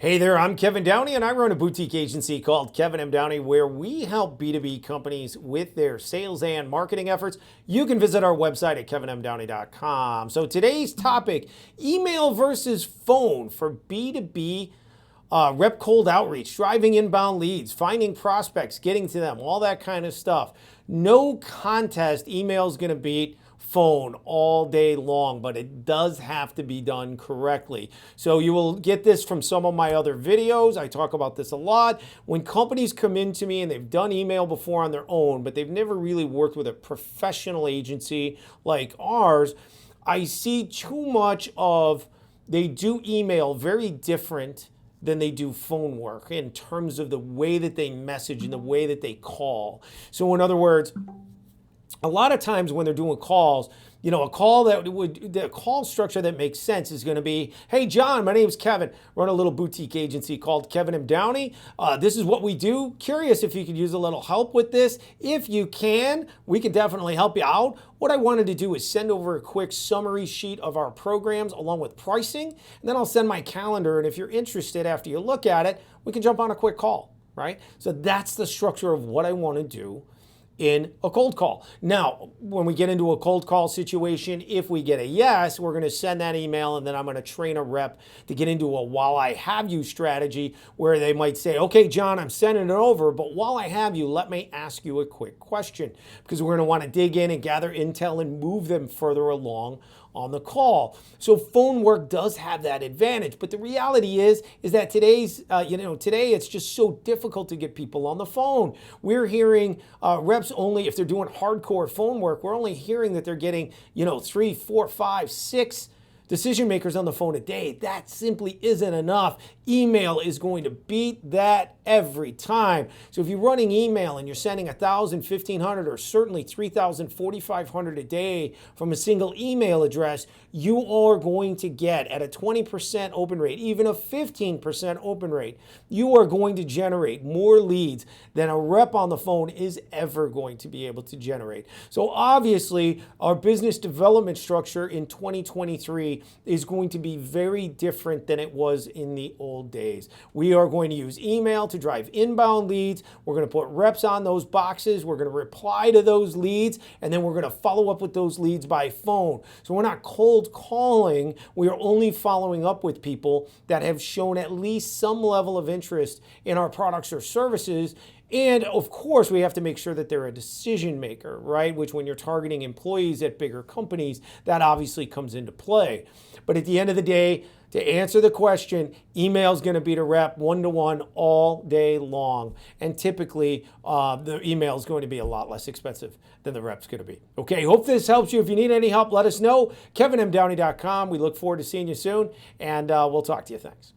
Hey there, I'm Kevin Downey, and I run a boutique agency called Kevin M. Downey, where we help B2B companies with their sales and marketing efforts. You can visit our website at kevinmdowney.com. So today's topic, email versus phone for B2B rep cold outreach, driving inbound leads, finding prospects, getting to them, all that kind of stuff. No contest, email is going to beat phone all day long, but it does have to be done correctly. So you will get this from some of my other videos. I talk about this a lot. When companies come into me and they've done email before on their own, but they've never really worked with a professional agency like ours, I see too much of they do email very different than they do phone work in terms of the way that they message and the way that they call. So in other words, a lot of times when they're doing calls, a call the call structure that makes sense is going to be, hey, John, my name's Kevin, run a little boutique agency called Kevin M. Downey. This is what we do. Curious if you could use a little help with this. If you can, we can definitely help you out. What I wanted to do is send over a quick summary sheet of our programs along with pricing, and then I'll send my calendar. And if you're interested after you look at it, we can jump on a quick call, right? So that's the structure of what I want to do in a cold call. Now, when we get into a cold call situation, if we get a yes, we're going to send that email, and then I'm going to train a rep to get into a while I have you strategy where they might say, okay, John, I'm sending it over, but while I have you, let me ask you a quick question, because we're going to want to dig in and gather intel and move them further along on the call. So phone work does have that advantage, but the reality is that today it's just so difficult to get people on the phone. We're hearing reps only, if they're doing hardcore phone work, we're only hearing that they're getting 3, 4, 5, 6 decision makers on the phone a day. That simply isn't enough. Email is going to beat that every time. So if you're running email and you're sending 1,000, 1,500, or certainly 3,000, 4,500 a day from a single email address, you are going to get at a 20% open rate, even a 15% open rate, you are going to generate more leads than a rep on the phone is ever going to be able to generate. So obviously, our business development structure in 2023 is going to be very different than it was in the old days. We are going to use email to drive inbound leads. We're going to put reps on those boxes. We're going to reply to those leads, and then we're going to follow up with those leads by phone. So we're not cold calling. We are only following up with people that have shown at least some level of interest in our products or services. And of course, we have to make sure that they're a decision maker, right? Which when you're targeting employees at bigger companies, that obviously comes into play. But at the end of the day, to answer the question, email is going to beat a rep one-to-one all day long. And typically, the email is going to be a lot less expensive than the rep's going to be. Okay, hope this helps you. If you need any help, let us know. KevinMDowney.com. We look forward to seeing you soon, and we'll talk to you. Thanks.